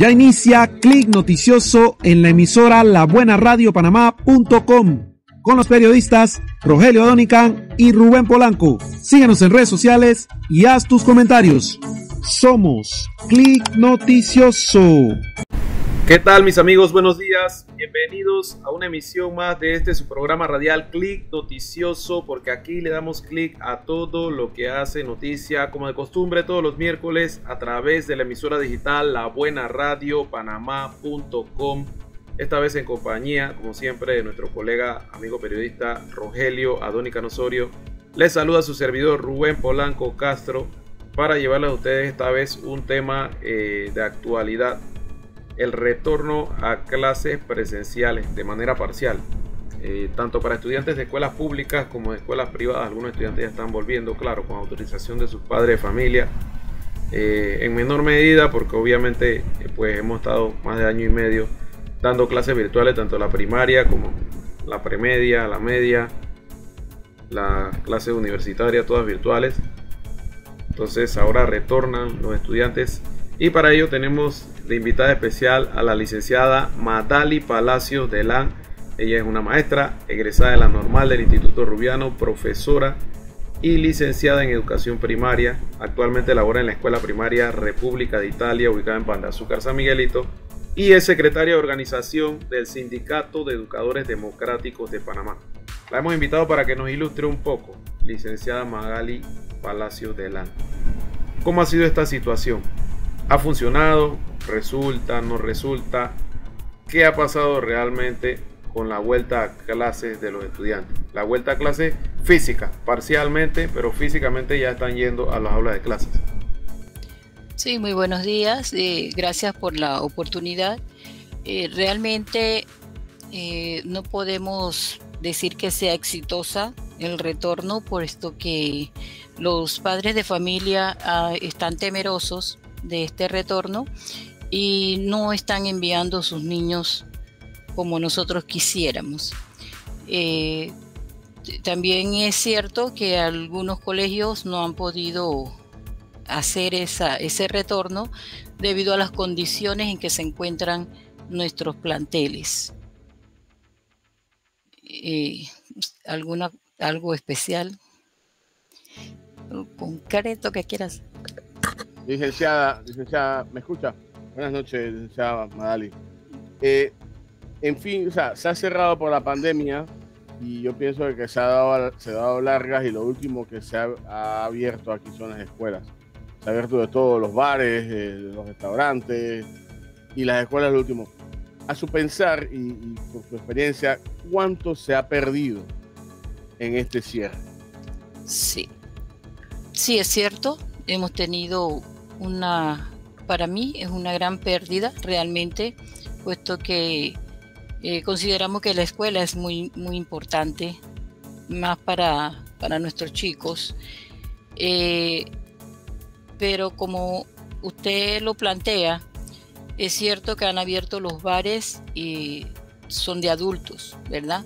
Ya inicia Clic Noticioso en la emisora labuenaradiopanamá.com con los periodistas Rogelio Adonican y Rubén Polanco. Síguenos en redes sociales y haz tus comentarios. Somos Clic Noticioso. ¿Qué tal, mis amigos? Buenos días. Bienvenidos a una emisión más de su programa radial Clic Noticioso, porque aquí le damos clic a todo lo que hace noticia, como de costumbre, todos los miércoles a través de la emisora digital labuenaradiopanamá.com. Esta vez en compañía, como siempre, de nuestro colega, amigo periodista Rogelio Adonican Osorio. Les saluda su servidor Rubén Polanco Castro para llevarles a ustedes esta vez un tema de actualidad: el retorno a clases presenciales de manera parcial, tanto para estudiantes de escuelas públicas como de escuelas privadas. Algunos estudiantes ya están volviendo, claro, con autorización de sus padres de familia, en menor medida, porque obviamente pues hemos estado más de año y medio dando clases virtuales, tanto la primaria como la premedia, la media, la clase universitaria, todas virtuales. Entonces ahora retornan los estudiantes, y para ello tenemos de invitada especial a la licenciada Madali Palacios Delán. Ella es una maestra egresada de la Normal del Instituto Rubiano, profesora y licenciada en educación primaria. Actualmente labora en la Escuela Primaria República de Italia, ubicada en Pan de Azúcar, San Miguelito, y es secretaria de organización del Sindicato de Educadores Democráticos de Panamá. La hemos invitado para que nos ilustre un poco, licenciada Madali Palacios Delán. ¿Cómo ha sido esta situación? ¿Ha funcionado? ¿Resulta? ¿No resulta? ¿Qué ha pasado realmente con la vuelta a clases de los estudiantes? La vuelta a clases física, parcialmente, pero físicamente ya están yendo a las aulas de clases. Sí, muy buenos días. Gracias por la oportunidad. Realmente no podemos decir que sea exitosa el retorno, puesto que los padres de familia están temerosos de este retorno y no están enviando a sus niños como nosotros quisiéramos. También es cierto que algunos colegios no han podido hacer ese retorno debido a las condiciones en que se encuentran nuestros planteles. ¿Algo especial? ¿Concreto que quieras? Licenciada, ¿me escucha? Buenas noches, licenciada Madali. En fin, o sea, se ha cerrado por la pandemia y yo pienso que se ha dado largas, y lo último que se ha abierto aquí son las escuelas. Se ha abierto de todos los bares, los restaurantes y las escuelas, lo último. A su pensar y por su experiencia, ¿cuánto se ha perdido en este cierre? Sí, es cierto. Hemos tenido para mí es una gran pérdida realmente, puesto que consideramos que la escuela es muy, muy importante, más para nuestros chicos. Pero como usted lo plantea, es cierto que han abierto los bares y son de adultos, ¿verdad?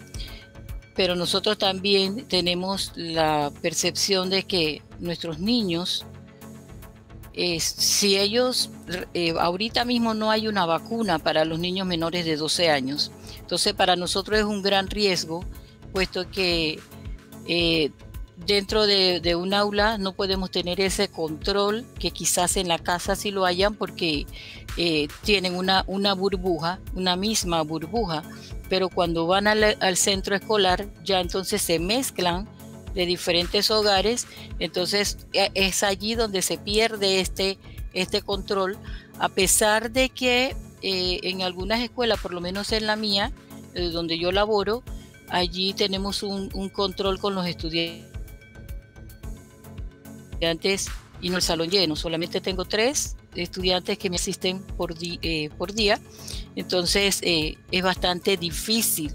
Pero nosotros también tenemos la percepción de que nuestros niños, si ellos, ahorita mismo no hay una vacuna para los niños menores de 12 años, entonces para nosotros es un gran riesgo, puesto que dentro de un aula no podemos tener ese control que quizás en la casa sí lo hayan, porque tienen una burbuja, una misma burbuja, pero cuando van al centro escolar ya entonces se mezclan de diferentes hogares. Entonces es allí donde se pierde este control, a pesar de que en algunas escuelas, por lo menos en la mía, donde yo laboro, allí tenemos un control con los estudiantes y no el salón lleno. Solamente tengo 3 estudiantes que me asisten por día. Entonces es bastante difícil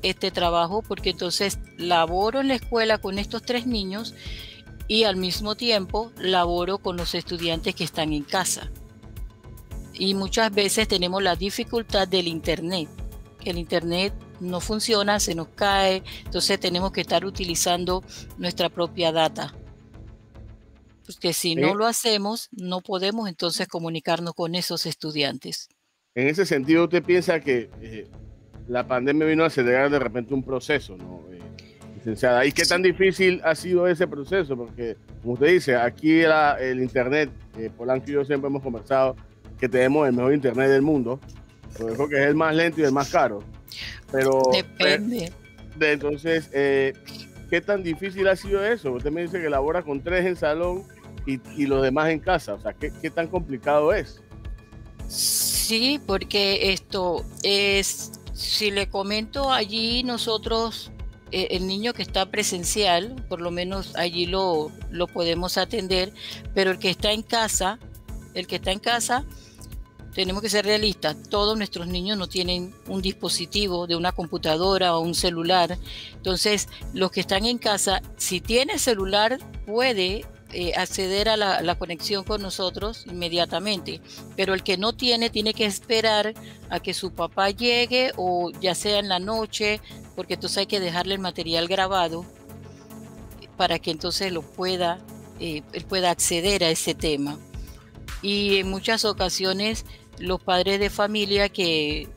este trabajo, porque entonces laboro en la escuela con estos 3 niños y al mismo tiempo laboro con los estudiantes que están en casa. Y muchas veces tenemos la dificultad del internet, que el internet no funciona, se nos cae, entonces tenemos que estar utilizando nuestra propia data. porque si no lo hacemos, no podemos entonces comunicarnos con esos estudiantes. En ese sentido, ¿usted piensa que la pandemia vino a acelerar de repente un proceso, ¿no, licenciada? ¿Y qué tan difícil ha sido ese proceso? Porque, como usted dice, aquí el Internet, Polanco y yo siempre hemos conversado que tenemos el mejor Internet del mundo, pero dijo que es el más lento y el más caro. Pero depende. Entonces, ¿qué tan difícil ha sido eso? Usted me dice que labora con 3 en salón y los demás en casa. O sea, ¿qué tan complicado es? Sí, porque esto es, si le comento, allí nosotros, el niño que está presencial, por lo menos allí lo podemos atender, pero el que está en casa, tenemos que ser realistas. Todos nuestros niños no tienen un dispositivo de una computadora o un celular. Entonces, los que están en casa, si tiene celular, puede acceder a la conexión con nosotros inmediatamente. Pero el que no tiene, tiene que esperar a que su papá llegue, o ya sea en la noche, porque entonces hay que dejarle el material grabado para que entonces él pueda acceder a ese tema. Y en muchas ocasiones los padres de familia que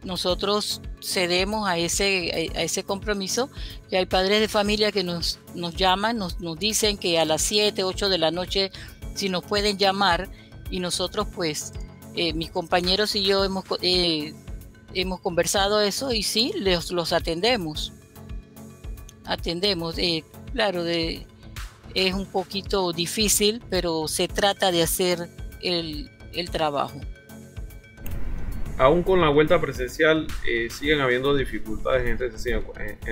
nosotros cedemos a ese compromiso, que hay padres de familia que nos llaman, nos dicen que a las 7, 8 de la noche si nos pueden llamar, y nosotros pues mis compañeros y yo hemos conversado eso y sí, los atendemos. Claro, es un poquito difícil, pero se trata de hacer el trabajo. Aún con la vuelta presencial, siguen habiendo dificultades en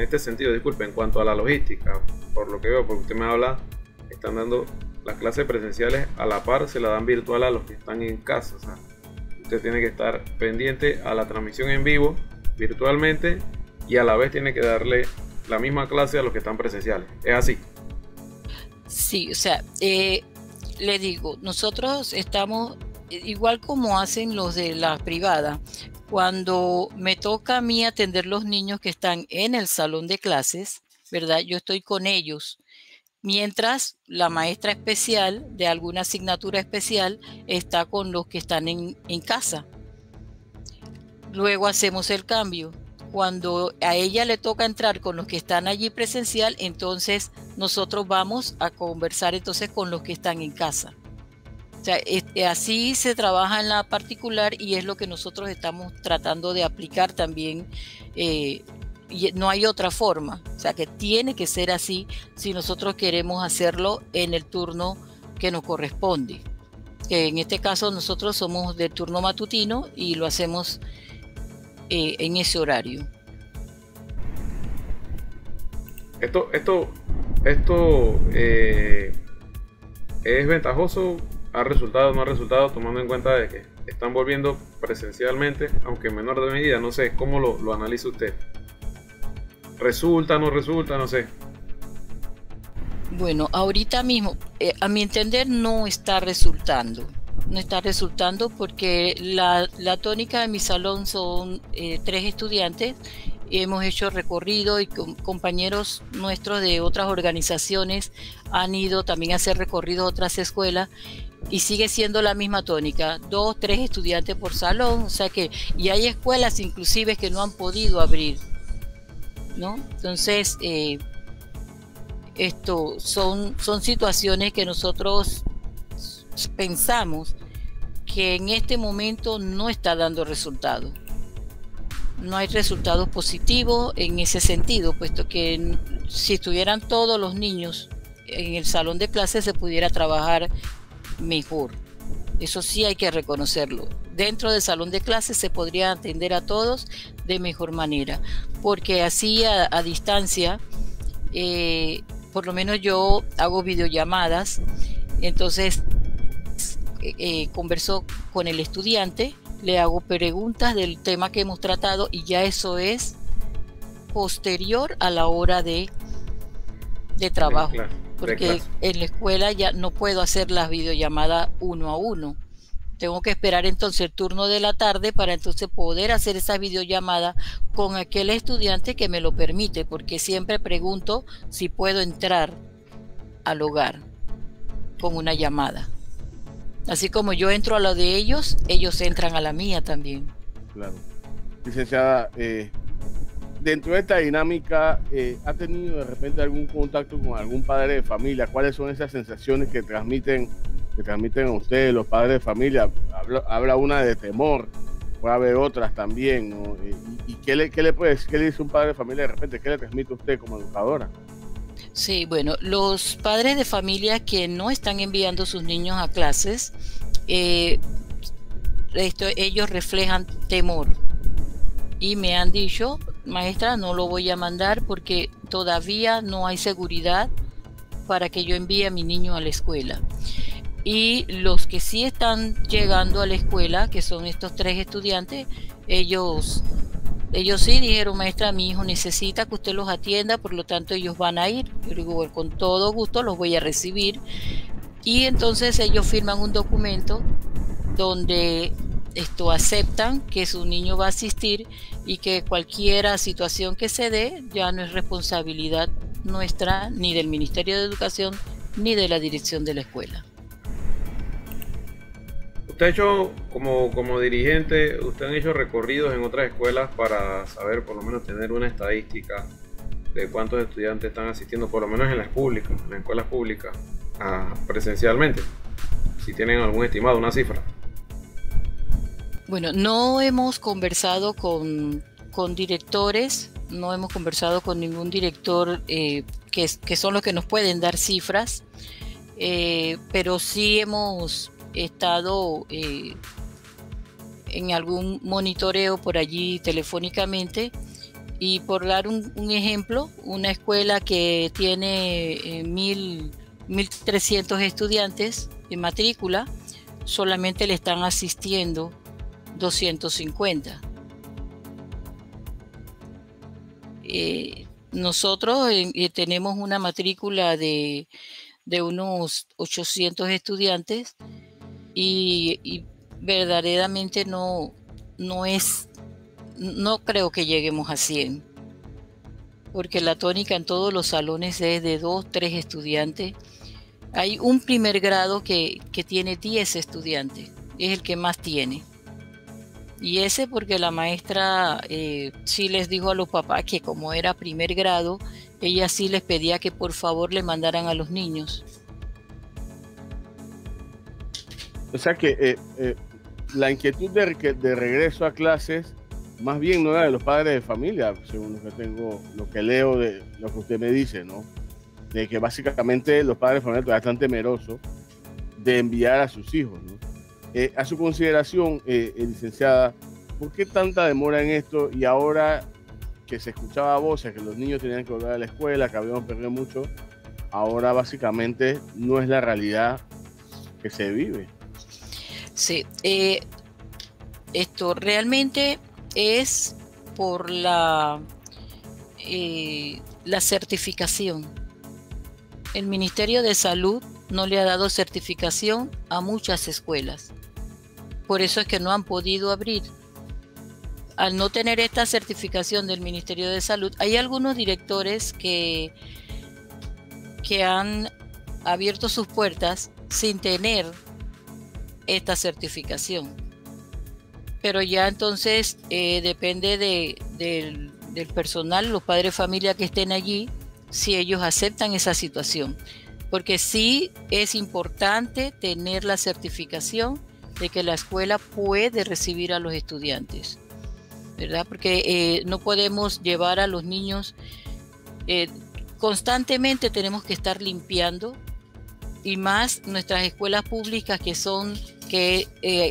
este sentido, disculpe, en cuanto a la logística, por lo que veo, porque usted me habla, están dando las clases presenciales a la par, se la dan virtual a los que están en casa. O sea, usted tiene que estar pendiente a la transmisión en vivo, virtualmente, y a la vez tiene que darle la misma clase a los que están presenciales. ¿Es así? Sí, o sea, le digo, nosotros estamos igual como hacen los de la privada. Cuando me toca a mí atender los niños que están en el salón de clases, ¿verdad? Yo estoy con ellos, mientras la maestra especial de alguna asignatura especial está con los que están en casa. Luego hacemos el cambio. Cuando a ella le toca entrar con los que están allí presencial, entonces nosotros vamos a conversar entonces con los que están en casa. O sea, así se trabaja en la particular, y es lo que nosotros estamos tratando de aplicar también. Y no hay otra forma. O sea, que tiene que ser así si nosotros queremos hacerlo en el turno que nos corresponde. Que en este caso nosotros somos del turno matutino y lo hacemos en ese horario. Esto es ventajoso. ¿Ha resultado o no ha resultado, tomando en cuenta de que están volviendo presencialmente, aunque en menor de medida? No sé, ¿cómo lo analiza usted? ¿Resulta, no resulta? No sé. Bueno, ahorita mismo, a mi entender, no está resultando. No está resultando porque la tónica de mi salón son 3 estudiantes. Hemos hecho recorrido y compañeros nuestros de otras organizaciones han ido también a hacer recorrido a otras escuelas, y sigue siendo la misma tónica, 2, 3 estudiantes por salón. O sea que, y hay escuelas inclusive que no han podido abrir, ¿no? Entonces, esto son situaciones que nosotros pensamos que en este momento no está dando resultado. No hay resultados positivos en ese sentido, puesto que si estuvieran todos los niños en el salón de clases se pudiera trabajar mejor. Eso sí hay que reconocerlo. Dentro del salón de clases se podría atender a todos de mejor manera, porque así a distancia, por lo menos yo hago videollamadas, entonces converso con el estudiante, le hago preguntas del tema que hemos tratado, y ya eso es posterior a la hora de trabajo, porque en la escuela ya no puedo hacer las videollamadas 1 a 1. Tengo que esperar entonces el turno de la tarde para entonces poder hacer esa videollamada con aquel estudiante que me lo permite, porque siempre pregunto si puedo entrar al hogar. con una llamada. Así como yo entro a la de ellos, ellos entran a la mía también. Claro. Licenciada, dentro de esta dinámica, ¿ha tenido de repente algún contacto con algún padre de familia? ¿Cuáles son esas sensaciones que transmiten a ustedes, los padres de familia? Habla una de temor, puede haber otras también, ¿no? ¿Y qué le puede decir? ¿Qué le dice un padre de familia de repente? ¿Qué le transmite a usted como educadora? Sí, bueno, los padres de familia que no están enviando sus niños a clases, ellos reflejan temor. Y me han dicho, maestra, no lo voy a mandar porque todavía no hay seguridad para que yo envíe a mi niño a la escuela. Y los que sí están llegando a la escuela, que son estos 3 estudiantes, ellos sí dijeron, maestra, mi hijo necesita que usted los atienda, por lo tanto ellos van a ir. Yo digo, bueno, con todo gusto los voy a recibir. Y entonces ellos firman un documento donde aceptan que su niño va a asistir y que cualquier situación que se dé ya no es responsabilidad nuestra, ni del Ministerio de Educación, ni de la dirección de la escuela. Usted ha hecho, como dirigente, usted han hecho recorridos en otras escuelas para saber, por lo menos tener una estadística de cuántos estudiantes están asistiendo, por lo menos en las escuelas públicas, presencialmente. Si tienen algún estimado, una cifra. Bueno, no hemos conversado con directores, no hemos conversado con ningún director que son los que nos pueden dar cifras, pero sí hemos estado en algún monitoreo por allí telefónicamente. Y por dar un ejemplo, una escuela que tiene 1.300 estudiantes en matrícula, solamente le están asistiendo 250. Nosotros tenemos una matrícula de unos 800 estudiantes y verdaderamente no creo que lleguemos a 100, porque la tónica en todos los salones es de 2, 3 estudiantes. Hay un primer grado que tiene 10 estudiantes, es el que más tiene. Y ese porque la maestra sí les dijo a los papás que como era primer grado, ella sí les pedía que por favor le mandaran a los niños. O sea que la inquietud de regreso a clases más bien no era de los padres de familia, según lo que leo de lo que usted me dice, ¿no? De que básicamente los padres de familia todavía están temerosos de enviar a sus hijos, ¿no? A su consideración, licenciada, ¿por qué tanta demora en esto? Y ahora que se escuchaba voces que los niños tenían que volver a la escuela, que habíamos perdido mucho, ahora básicamente no es la realidad que se vive. Sí, esto realmente es por la certificación. El Ministerio de Salud no le ha dado certificación a muchas escuelas. Por eso es que no han podido abrir. Al no tener esta certificación del Ministerio de Salud, hay algunos directores que han abierto sus puertas sin tener esta certificación. Pero ya entonces depende del personal, los padres de familia que estén allí, si ellos aceptan esa situación. Porque sí es importante tener la certificación de que la escuela puede recibir a los estudiantes, ¿verdad? Porque no podemos llevar a los niños, constantemente tenemos que estar limpiando, y más nuestras escuelas públicas que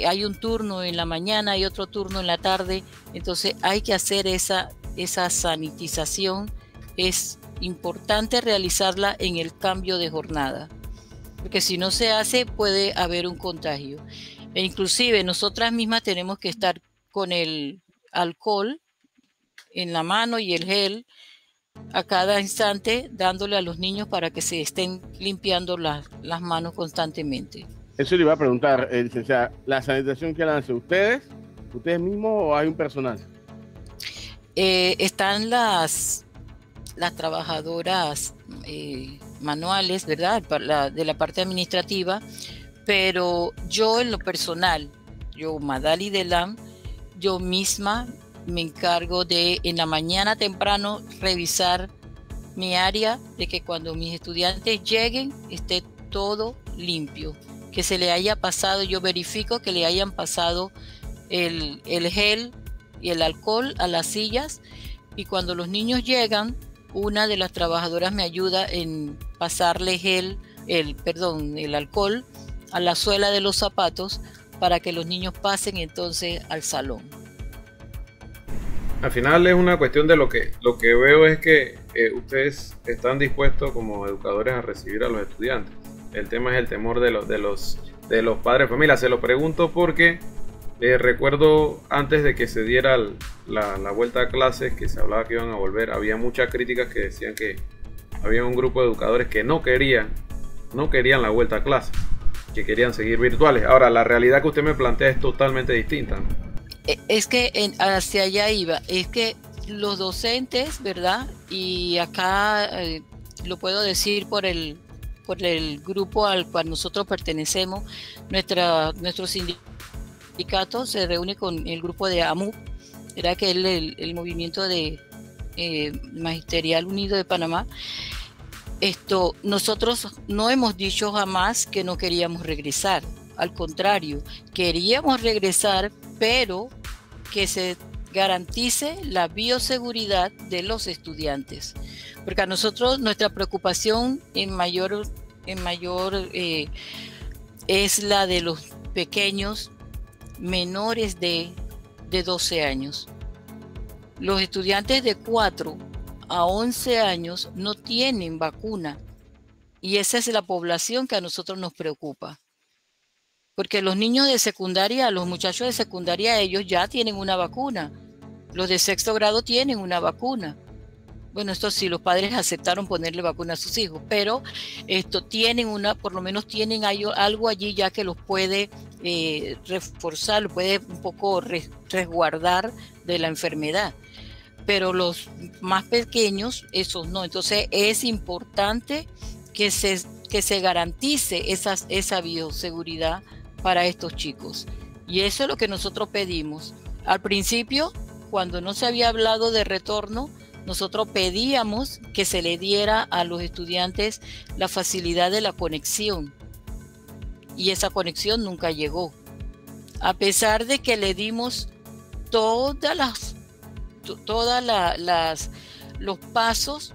hay un turno en la mañana y otro turno en la tarde, entonces hay que hacer esa sanitización. Es importante realizarla en el cambio de jornada, porque si no se hace puede haber un contagio. E inclusive nosotras mismas tenemos que estar con el alcohol en la mano y el gel a cada instante, dándole a los niños para que se estén limpiando las manos constantemente. Eso le iba a preguntar, licenciada, ¿la sanitización que la hacen ustedes mismos o hay un personal? Están las trabajadoras manuales, ¿verdad? De la parte administrativa, pero yo en lo personal, yo, Madali Delam, yo misma me encargo de en la mañana temprano revisar mi área, de que cuando mis estudiantes lleguen esté todo limpio, que se le haya pasado, yo verifico que le hayan pasado el gel y el alcohol a las sillas, y cuando los niños llegan, una de las trabajadoras me ayuda en pasarle el alcohol a la suela de los zapatos para que los niños pasen entonces al salón. Al final es una cuestión de lo que veo es que ustedes están dispuestos como educadores a recibir a los estudiantes. El tema es el temor de los padres de familia. Se lo pregunto porque recuerdo antes de que se diera la vuelta a clases, que se hablaba que iban a volver, había muchas críticas que decían que había un grupo de educadores que no querían la vuelta a clases, que querían seguir virtuales. Ahora, la realidad que usted me plantea es totalmente distinta, ¿no? Es que hacia allá iba, es que los docentes, ¿verdad? Y acá lo puedo decir por el grupo al cual nosotros pertenecemos, nuestro sindicato se reúne con el grupo de AMUP, era que el movimiento de Magisterial Unido de Panamá. Nosotros no hemos dicho jamás que no queríamos regresar, al contrario, queríamos regresar, pero que se garantice la bioseguridad de los estudiantes, porque a nosotros nuestra preocupación en mayor es la de los pequeños menores de 12 años. Los estudiantes de 4 a 11 años no tienen vacuna, y esa es la población que a nosotros nos preocupa. Porque los niños de secundaria, los muchachos de secundaria, ellos ya tienen una vacuna. Los de sexto grado tienen una vacuna. Bueno, esto sí, los padres aceptaron ponerle vacuna a sus hijos, pero por lo menos tienen algo allí ya que los puede reforzar, los puede un poco resguardar de la enfermedad. Pero los más pequeños, esos no. Entonces es importante que se garantice esa bioseguridad para estos chicos, y eso es lo que nosotros pedimos. Al principio, cuando no se había hablado de retorno, nosotros pedíamos que se le diera a los estudiantes la facilidad de la conexión, y esa conexión nunca llegó, a pesar de que le dimos todos los pasos,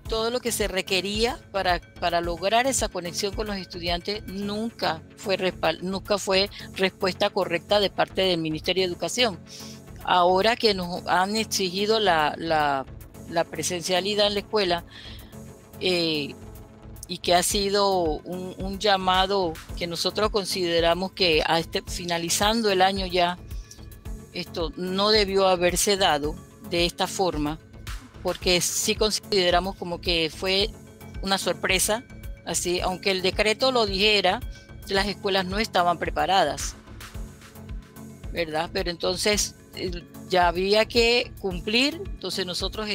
todo lo que se requería para lograr esa conexión con los estudiantes. Nunca fue respuesta correcta de parte del Ministerio de Educación. Ahora que nos han exigido la presencialidad en la escuela, y que ha sido un llamado que nosotros consideramos que finalizando el año ya, esto no debió haberse dado de esta forma, porque sí consideramos como que fue una sorpresa, así, aunque el decreto lo dijera, las escuelas no estaban preparadas, ¿verdad? Pero entonces ya había que cumplir. Entonces nosotros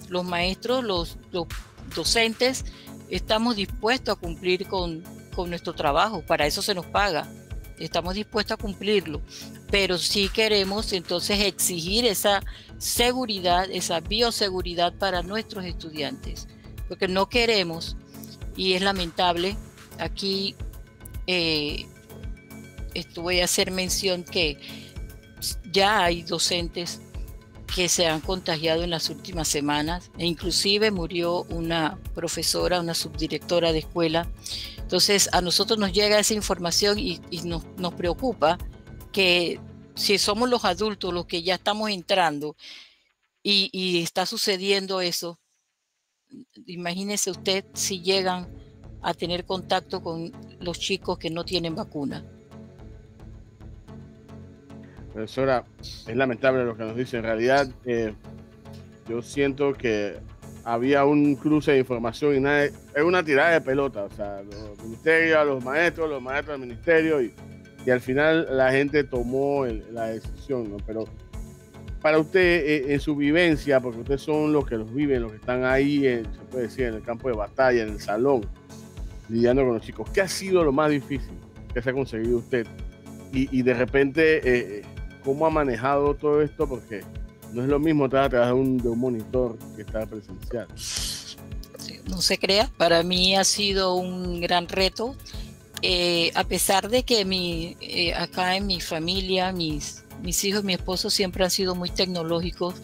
los maestros, los docentes, estamos dispuestos a cumplir con nuestro trabajo. Para eso se nos paga, estamos dispuestos a cumplirlo, pero sí queremos entonces exigir esa seguridad, esa bioseguridad para nuestros estudiantes, porque no queremos, y es lamentable, aquí voy a hacer mención que ya hay docentes que se han contagiado en las últimas semanas, e inclusive murió una profesora, una subdirectora de escuela. Entonces a nosotros nos llega esa información y nos preocupa que si somos los adultos los que ya estamos entrando y está sucediendo eso, imagínese usted si llegan a tener contacto con los chicos que no tienen vacuna. Profesora, es lamentable lo que nos dice. En realidad, yo siento que había un cruce de información y es una tirada de pelota. O sea, los ministerios, los maestros del ministerio, y al final la gente tomó la decisión, ¿no? Pero para usted, en su vivencia, porque ustedes son los que los viven, los que están ahí, se puede decir, en el campo de batalla, en el salón, lidiando con los chicos, ¿qué ha sido lo más difícil que se ha conseguido usted? Y de repente, ¿cómo ha manejado todo esto? Porque no es lo mismo tratar de un monitor que estar presencial. No se crea, para mí ha sido un gran reto, a pesar de que acá en mi familia, mis hijos, mi esposo siempre han sido muy tecnológicos.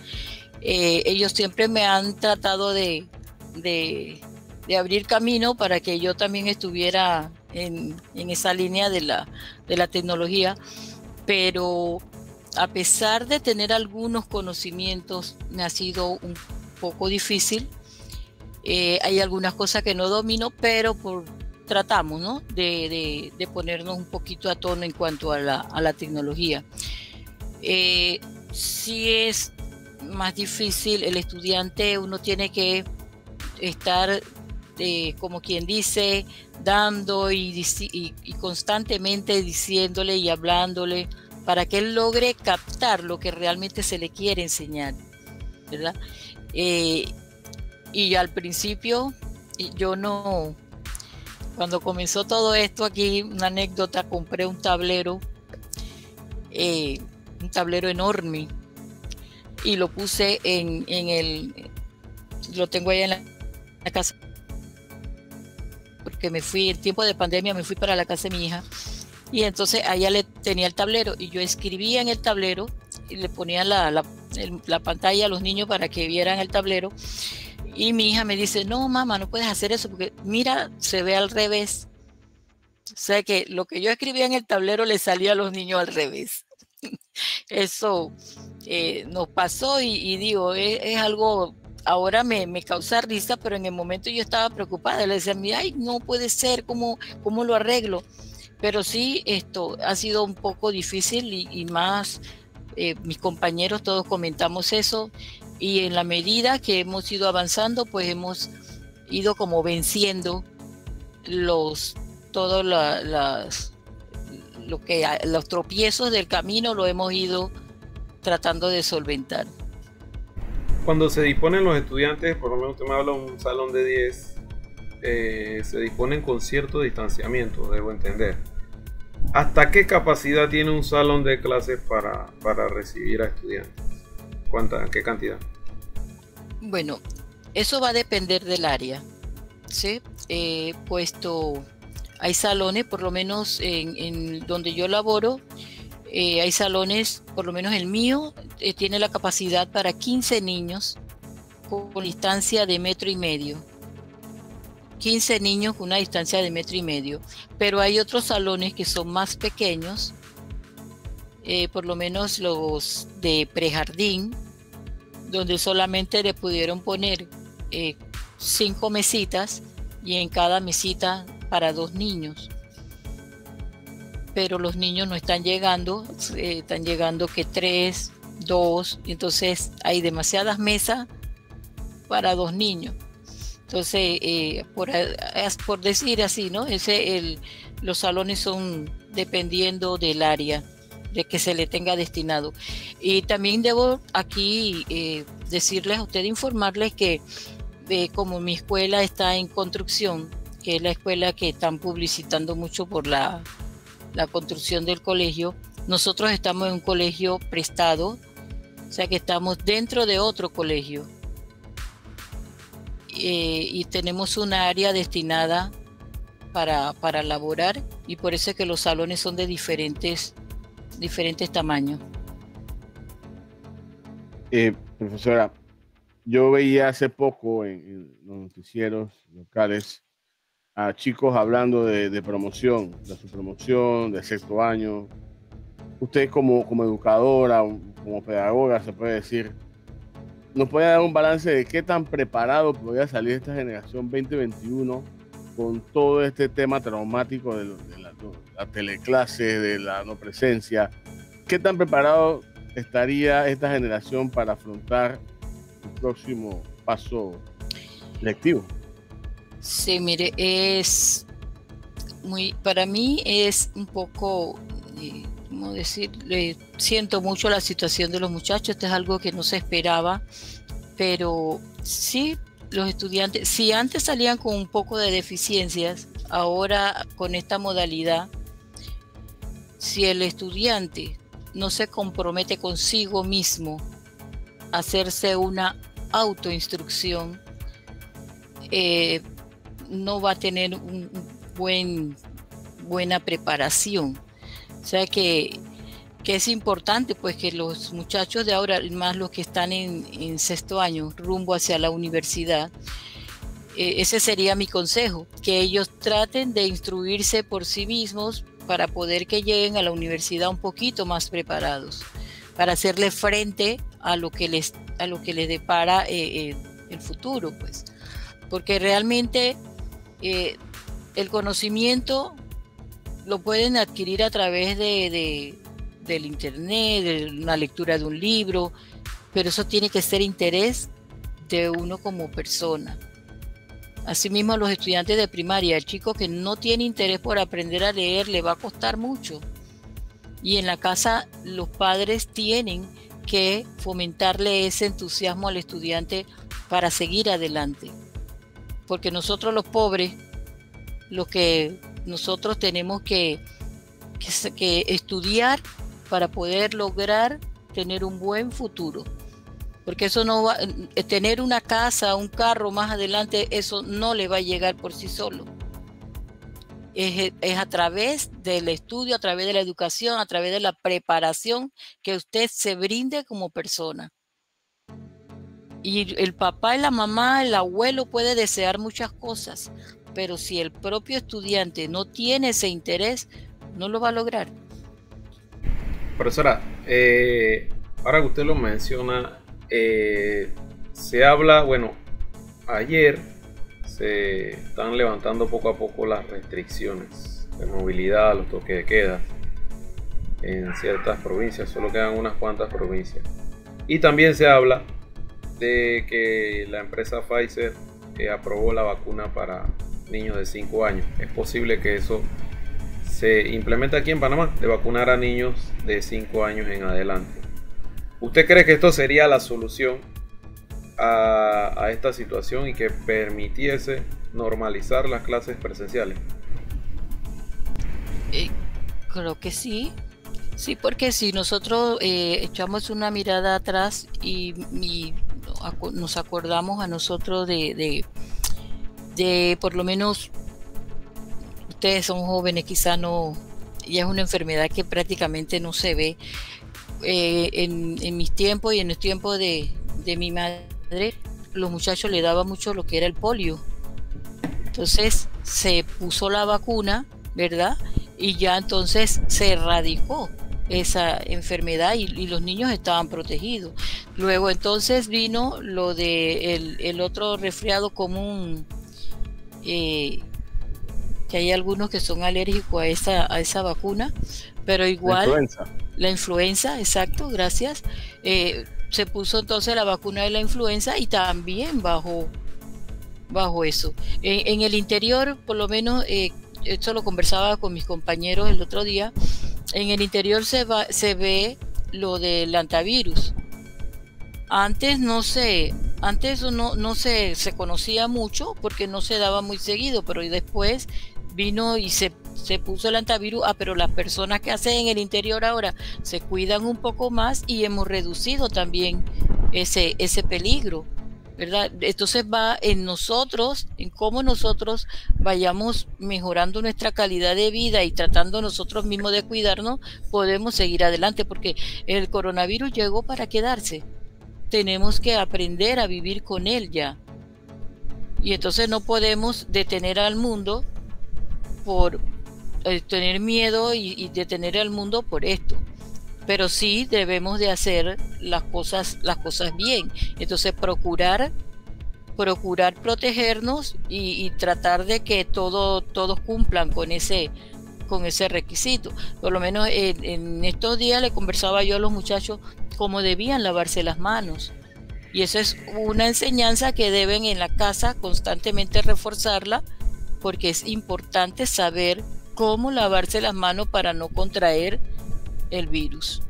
Ellos siempre me han tratado de abrir camino para que yo también estuviera en esa línea de la tecnología, pero a pesar de tener algunos conocimientos, me ha sido un poco difícil. Hay algunas cosas que no domino, pero tratamos, ¿no?, de ponernos un poquito a tono en cuanto a la tecnología. Sí es más difícil, el estudiante, uno tiene que estar, como quien dice, dando y constantemente diciéndole y hablándole para que él logre captar lo que realmente se le quiere enseñar, ¿verdad? Y al principio, cuando comenzó todo esto aquí, una anécdota, compré un tablero enorme y lo puse lo tengo allá en la casa, porque en tiempo de pandemia me fui para la casa de mi hija, y entonces allá tenía el tablero y yo escribía en el tablero y le ponía la pantalla a los niños para que vieran el tablero, y mi hija me dice: no, mamá, no puedes hacer eso porque mira, se ve al revés. O sea que lo que yo escribía en el tablero le salía a los niños al revés. Eso nos pasó y digo, es algo, ahora me causa risa, pero en el momento yo estaba preocupada. Le decía: ay, no puede ser, ¿cómo lo arreglo? Pero sí, esto ha sido un poco difícil y más, mis compañeros todos comentamos eso, y en la medida que hemos ido avanzando, pues hemos ido como venciendo los tropiezos del camino, lo hemos ido tratando de solventar. Cuando se disponen los estudiantes, por lo menos usted me habla de un salón de 10, se disponen con cierto distanciamiento, debo entender. ¿Hasta qué capacidad tiene un salón de clases para recibir a estudiantes? ¿Qué cantidad? Bueno, eso va a depender del área, ¿sí? Puesto hay salones, por lo menos en donde yo laboro, hay salones, por lo menos el mío, tiene la capacidad para 15 niños con distancia de 1,5 metros. 15 niños con una distancia de 1,5 metros. Pero hay otros salones que son más pequeños, por lo menos los de prejardín, donde solamente le pudieron poner 5 mesitas y en cada mesita para 2 niños. Pero los niños no están llegando, están llegando que 3, 2, entonces hay demasiadas mesas para 2 niños. Entonces, por decir así, ¿no? Los salones son dependiendo del área de que se le tenga destinado. Y también debo aquí decirles a ustedes, informarles que como mi escuela está en construcción, que es la escuela que están publicitando mucho por la construcción del colegio, nosotros estamos en un colegio prestado, o sea que estamos dentro de otro colegio, y tenemos una área destinada para laborar, y por eso es que los salones son de diferentes tamaños. Profesora, yo veía hace poco en los noticieros locales a chicos hablando de promoción, de su promoción, de sexto año. Usted como educadora, como pedagoga, se puede decir, ¿nos puede dar un balance de qué tan preparado podría salir esta generación 2021 con todo este tema traumático de la teleclase, de la no presencia? ¿Qué tan preparado estaría esta generación para afrontar el próximo paso lectivo? Sí, mire, para mí es un poco ¿cómo decir? Siento mucho la situación de los muchachos, esto es algo que no se esperaba, pero sí, los estudiantes, si antes salían con un poco de deficiencias, ahora con esta modalidad, si el estudiante no se compromete consigo mismo a hacerse una autoinstrucción, no va a tener buena preparación. O sea que es importante pues que los muchachos de ahora, más los que están en sexto año, rumbo hacia la universidad, ese sería mi consejo, que ellos traten de instruirse por sí mismos para poder que lleguen a la universidad un poquito más preparados, para hacerle frente a lo que les depara el futuro, pues. Porque realmente el conocimiento lo pueden adquirir a través del internet, de una lectura de un libro, pero eso tiene que ser interés de uno como persona. Asimismo, los estudiantes de primaria, el chico que no tiene interés por aprender a leer, le va a costar mucho. Y en la casa los padres tienen que fomentarle ese entusiasmo al estudiante para seguir adelante. Porque nosotros los pobres, nosotros tenemos que estudiar para poder lograr tener un buen futuro. Porque eso no va, tener una casa, un carro más adelante, eso no le va a llegar por sí solo. Es a través del estudio, a través de la educación, a través de la preparación que usted se brinde como persona. Y el papá y la mamá, el abuelo puede desear muchas cosas, pero si el propio estudiante no tiene ese interés, no lo va a lograr. Profesora, ahora que usted lo menciona, se habla, bueno, ayer se están levantando poco a poco las restricciones de movilidad, los toques de queda en ciertas provincias, solo quedan unas cuantas provincias. Y también se habla de que la empresa Pfizer aprobó la vacuna para niños de 5 años. Es posible que eso se implemente aquí en Panamá, de vacunar a niños de 5 años en adelante. ¿Usted cree que esto sería la solución a esta situación y que permitiese normalizar las clases presenciales? Creo que sí. Sí, porque si nosotros echamos una mirada atrás y nos acordamos a nosotros de por lo menos, ustedes son jóvenes, quizá no, ya es una enfermedad que prácticamente no se ve. En mis tiempos y en el tiempo de mi madre, los muchachos le daban mucho lo que era el polio. Entonces se puso la vacuna, ¿verdad? Y ya entonces se erradicó esa enfermedad y los niños estaban protegidos. Luego entonces vino lo de el otro resfriado común, que hay algunos que son alérgicos a esa vacuna, pero igual la influenza, exacto, gracias. Se puso entonces la vacuna de la influenza y también bajo eso. En el interior, por lo menos, esto lo conversaba con mis compañeros el otro día, en el interior se ve lo del antivirus. Antes no se conocía mucho porque no se daba muy seguido, pero después vino y se puso el antivirus, pero las personas que hacen en el interior ahora se cuidan un poco más y hemos reducido también ese peligro, ¿verdad? Entonces va en nosotros, en cómo nosotros vayamos mejorando nuestra calidad de vida y tratando nosotros mismos de cuidarnos, podemos seguir adelante, porque el coronavirus llegó para quedarse. Tenemos que aprender a vivir con él ya. Y entonces no podemos detener al mundo por tener miedo y detener al mundo por esto. Pero sí debemos de hacer las cosas bien. Entonces procurar protegernos y tratar de que todos cumplan con ese requisito. Por lo menos en estos días le conversaba yo a los muchachos cómo debían lavarse las manos. Y eso es una enseñanza que deben en la casa constantemente reforzarla, porque es importante saber cómo lavarse las manos para no contraer el virus.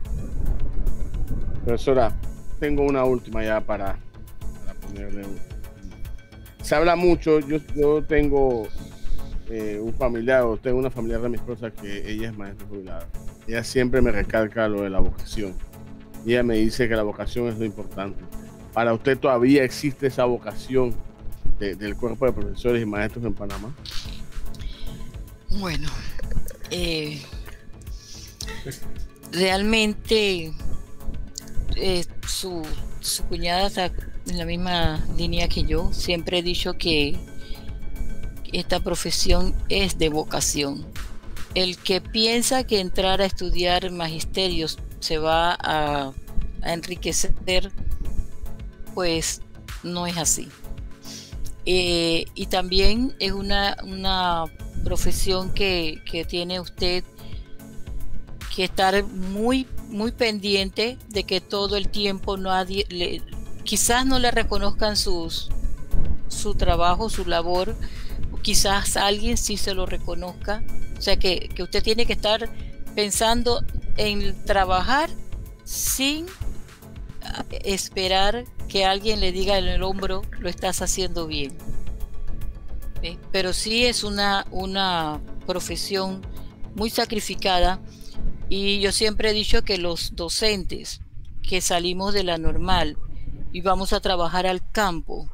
Profesora, tengo una última ya para ponerle se habla mucho, yo tengo un familiar, o tengo una familiar de mi esposa que ella es maestra jubilada. Ella siempre me recalca lo de la vocación. Y ella me dice que la vocación es lo importante. ¿Para usted todavía existe esa vocación del cuerpo de profesores y maestros en Panamá? Bueno, realmente su cuñada está en la misma línea que yo. Siempre he dicho que esta profesión es de vocación. El que piensa que entrar a estudiar magisterios se va a enriquecer, pues no es así. Y también es una profesión que tiene usted que estar muy pendiente de que todo el tiempo quizás no le reconozcan su trabajo, su labor, quizás alguien sí se lo reconozca. O sea que usted tiene que estar pensando en trabajar sin esperar que alguien le diga en el hombro, lo estás haciendo bien. Pero sí es una profesión muy sacrificada, y yo siempre he dicho que los docentes que salimos de la normal y vamos a trabajar al campo,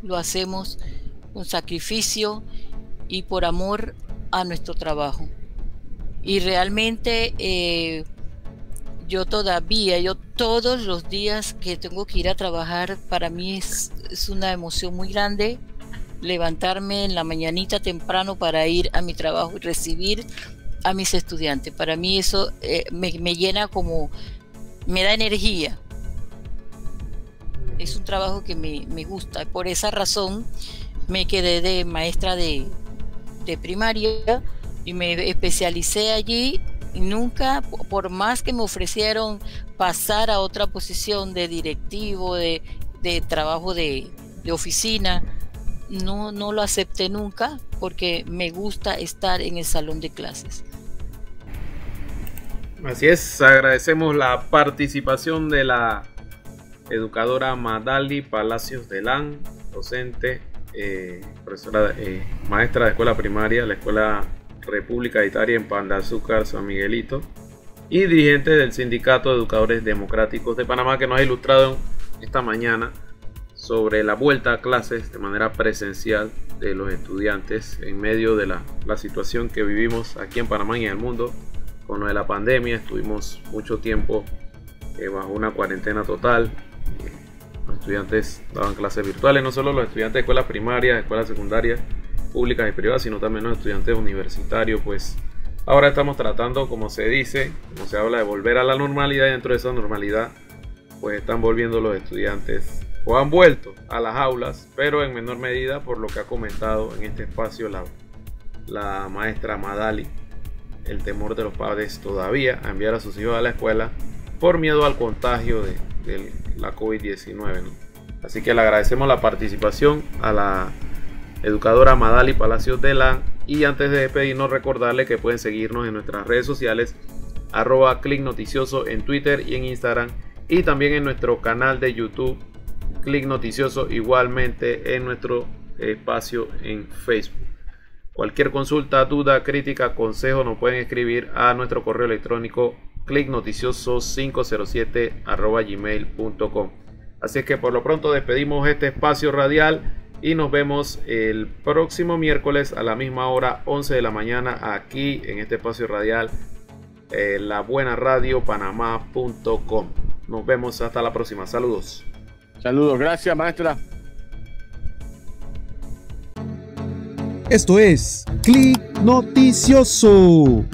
lo hacemos con sacrificio y por amor a nuestro trabajo. Y realmente yo todos los días que tengo que ir a trabajar, para mí es una emoción muy grande levantarme en la mañanita temprano para ir a mi trabajo y recibir a mis estudiantes. Para mí eso me llena, me da energía. Es un trabajo que me gusta. Por esa razón me quedé de maestra de primaria y me especialicé allí. Y nunca, por más que me ofrecieron pasar a otra posición de directivo, de trabajo de oficina, no lo acepté nunca, porque me gusta estar en el salón de clases. Así es, agradecemos la participación de la educadora Madali Palacios Delán, docente, profesora, maestra de escuela primaria, la Escuela República Itaria en Pan de Azúcar, San Miguelito, y dirigente del Sindicato de Educadores Democráticos de Panamá, que nos ha ilustrado esta mañana sobre la vuelta a clases de manera presencial de los estudiantes en medio de la situación que vivimos aquí en Panamá y en el mundo con lo de la pandemia. Estuvimos mucho tiempo bajo una cuarentena total. Los estudiantes daban clases virtuales, no solo los estudiantes de escuelas primarias, escuelas secundarias, públicas y privadas, sino también los estudiantes universitarios. Pues ahora estamos tratando, como se dice, como se habla, de volver a la normalidad, y dentro de esa normalidad pues están volviendo los estudiantes, o han vuelto a las aulas, pero en menor medida, por lo que ha comentado en este espacio la maestra Madali. El temor de los padres todavía a enviar a sus hijos a la escuela por miedo al contagio de la COVID-19, ¿no? Así que le agradecemos la participación a la educadora Madali Palacios Delán, y antes de despedirnos, recordarle que pueden seguirnos en nuestras redes sociales @ClickNoticioso en Twitter y en Instagram, y también en nuestro canal de YouTube Click Noticioso, igualmente en nuestro espacio en Facebook. Cualquier consulta, duda, crítica, consejo nos pueden escribir a nuestro correo electrónico clicknoticioso507@gmail.com. Así es que por lo pronto despedimos este espacio radial y nos vemos el próximo miércoles a la misma hora, 11 de la mañana, aquí en este espacio radial, la buena radio panamá.com. Nos vemos hasta la próxima. Saludos. Saludos, gracias, maestra. Esto es Click Noticioso.